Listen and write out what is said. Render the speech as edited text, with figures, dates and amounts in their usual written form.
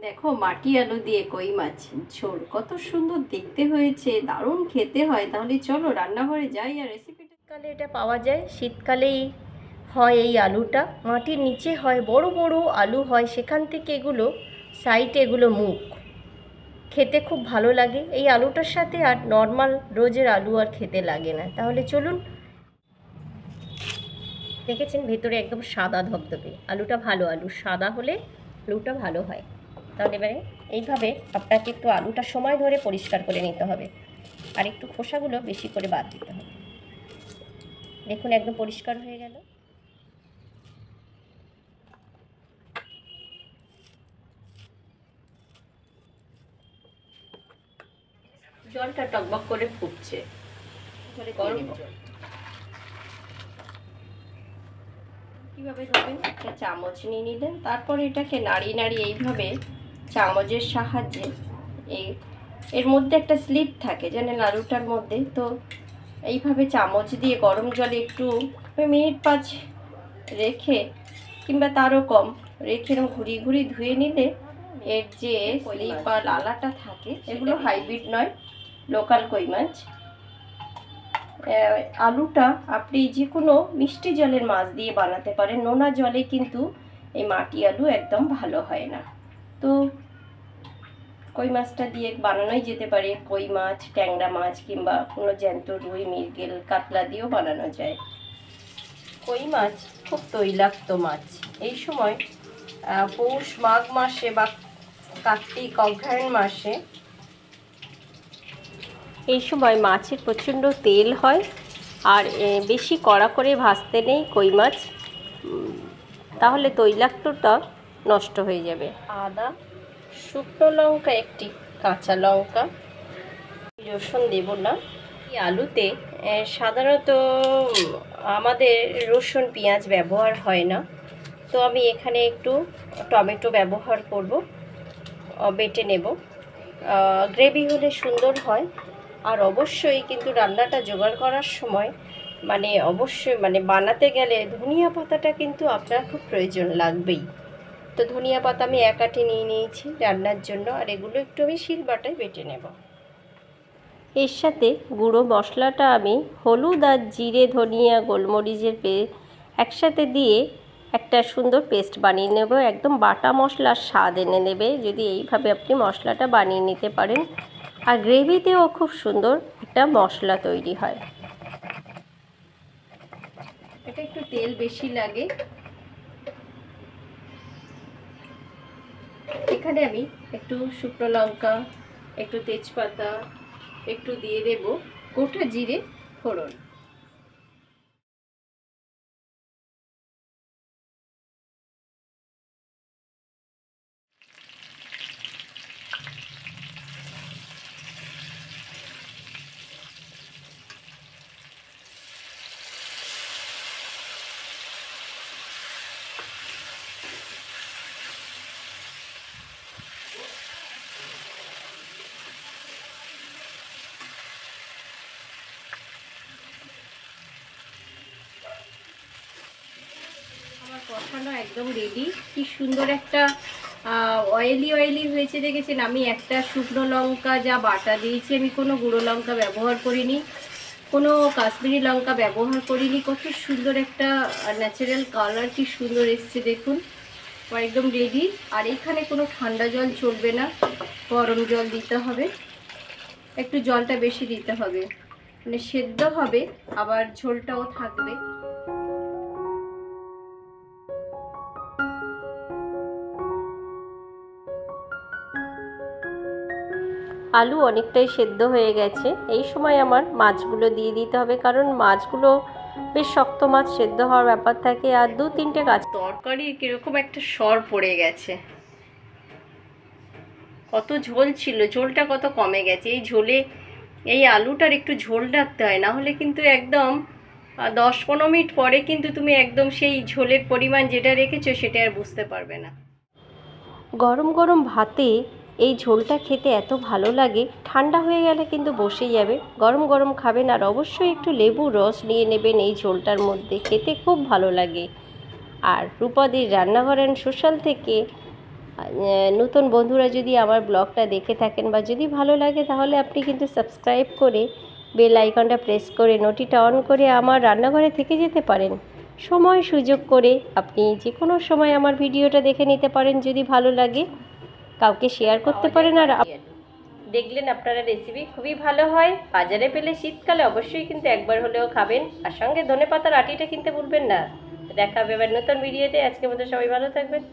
দেখো মাটি আলু দিয়ে কই মাছ ঝোল কত সুন্দর দেখতে হয়েছে, দারুণ খেতে হয়। তাহলে চলো রান্নাঘরে যাই আর রেসিপিটা। শীতকালে এটা পাওয়া যায়, শীতকালেই হয় এই আলুটা। মাটির নিচে হয়, বড় বড় আলু হয়, সেখান থেকে এগুলো সাইডে এগুলো মুখ। খেতে খুব ভালো লাগে এই আলুটার সাথে, আর নর্মাল রোজের আলু আর খেতে লাগে না। তাহলে চলুন। দেখেছেন ভেতরে একদম সাদা ধবধবে, আলুটা ভালো, আলু সাদা হলে আলুটা ভালো হয়। তাহলে এবারে এইভাবে আপনাকে একটু আলুটা সময় ধরে পরিষ্কার করে নিতে হবে, আর একটু খোসাগুলো বেশি করে বাদ দিতে হবে। দেখুন একদম পরিষ্কার হয়ে গেল। জলটা টকবক করে ফুটছে, গরম জল। কীভাবে ধরবেন? একটা চামচ নিয়ে নিলেন, তারপর এটাকে নাড়িয়ে নাড়িয়ে এইভাবে চামচের সাহায্যে এর মধ্যে একটা স্লিপ থাকে জানেন আলুটার মধ্যে, তো এইভাবে চামচ দিয়ে গরম জলে একটু মিনিট 5 রেখে, কিংবা তারও কম রেখে এরকম ঘুরিয়ে ঘুরিয়ে ধুয়ে নিলে এর যে স্লিপ বা লালাটা থাকে, এগুলো হাইব্রিড নয়, লোকাল কই মাছ। আলুটা আপনি যে কোনো মিষ্টি জলের মাছ দিয়ে বানাতে পারেন, নোনা জলে কিন্তু এই মাটি আলু একদম ভালো হয় না। তো কই মাছটা দিয়ে বানানোই যেতে পারে। কই মাছ, ট্যাংরা মাছ কিংবা কোনো জ্যান্ত রুই, মৃগেল, কাতলা দিয়েও বানানো যায়। কই মাছ খুব তৈলাক্ত মাছ। এই সময় পৌষ মাঘ মাসে বা কার্তিক অগ্রহায়ণ মাসে এই সময় মাছের প্রচণ্ড তেল হয়, আর বেশি কড়া করে ভাজতে নেই কই মাছ, তাহলে তৈলাক্তটা নষ্ট হয়ে যাবে। আদা, শুকনো লঙ্কা একটি, কাঁচা লঙ্কা, রসুন দেব না। এই আলুতে সাধারণত আমাদের রসুন পেঁয়াজ ব্যবহার হয় না, তো আমি এখানে একটু টমেটো ব্যবহার করব, বেটে নেব। গ্রেভি হলে সুন্দর হয়। আর অবশ্যই কিন্তু রান্নাটা জোগাড় করার সময় অবশ্যই বানাতে গেলে ধনিয়া পাতাটা কিন্তু আপনার খুব প্রয়োজন লাগবেই। তো ধনিয়া পাতা আমি 1 আঁটি নিয়ে নিয়েছি রান্নার জন্য, আর এগুলো একটু আমি শিলবাটায় বেটে নেব। এর সাথে গুঁড়ো মশলাটা আমি হলুদ আর জিরে, ধনিয়া, গোলমরিচের একসাথে দিয়ে একটা সুন্দর পেস্ট বানিয়ে নেব। একদম বাটা মশলার স্বাদ এনে নেবে যদি এইভাবে আপনি মশলাটা বানিয়ে নিতে পারেন, আর গ্রেভিতেও খুব সুন্দর একটা মশলা তৈরি হয়। এটা একটু তেল বেশি লাগে। এখানে আমি একটু শুকনো লঙ্কা, একটু তেজপাতা, একটু দিয়ে দেব গোটা জিরে ফোড়ন। কষানো একদম রেডি। কি সুন্দর একটা অয়েলি অয়েলি হয়েছে দেখেছেন। আমি একটা শুকনো লঙ্কা যা বাটা দিয়েছি, আমি কোনো গুঁড়ো লঙ্কা ব্যবহার করিনি, কোনো কাশ্মীরি লঙ্কা ব্যবহার করিনি। কত সুন্দর একটা ন্যাচারাল কালার, কি সুন্দর এসছে দেখুন। একদম রেডি। আর এখানে কোনো ঠান্ডা জল চলবে না, গরম জল দিতে হবে। একটু জলটা বেশি দিতে হবে, সেদ্ধ হবে আবার ঝোলটাও থাকবে। আলু অনেকটাই সেদ্ধ হয়ে গেছে। এই সময় আমার মাছগুলো দিয়ে দিতে হবে, কারণ মাছগুলো বেশ শক্ত মাছ, সেদ্ধ হওয়ার ব্যাপার থাকে। আর 2-3টে গাছ তরকারি কীরকম একটা সর পড়ে গেছে। কত ঝোল ছিল, ঝোলটা কত কমে গেছে। এই ঝোলে এই আলুটার একটু ঝোল রাখতে হয়, না হলে কিন্তু একদম 10-15 মিনিট পরে কিন্তু তুমি একদম সেই ঝোলের পরিমাণ যেটা রেখেছো সেটা আর বুঝতে পারবে না। গরম গরম ভাতে এই ঝোলটা খেতে এত ভালো লাগে, ঠান্ডা হয়ে গেলে কিন্তু বসে যাবে। গরম গরম খাবেন, আর অবশ্যই একটু লেবুর রস নিয়ে নেবেন এই ঝোলটার মধ্যে, খেতে খুব ভালো লাগে। আর রূপাদির রান্নাঘর অ্যান্ড সোশ্যাল থেকে নতুন বন্ধুরা যদি আমার ব্লগটা দেখে থাকেন বা যদি ভালো লাগে তাহলে আপনি কিন্তু সাবস্ক্রাইব করে বেল আইকনটা প্রেস করে নোটিটা অন করে আমার রান্নাঘরে থেকে যেতে পারেন। সময় সুযোগ করে আপনি যে কোনো সময় আমার ভিডিওটা দেখে নিতে পারেন, যদি ভালো লাগে কাউকে শেয়ার করতে পারেন। আর দেখলেন আপনারা রেসিপি খুবই ভালো হয়, বাজারে পেলে শীতকালে অবশ্যই কিন্তু একবার হলেও খাবেন। আর সঙ্গে ধনেপাতার আটিটা কিনতে ভুলবেন না। দেখা হবে এবার নতুন ভিডিওতে। আজকের মতো সবাই ভালো থাকবেন।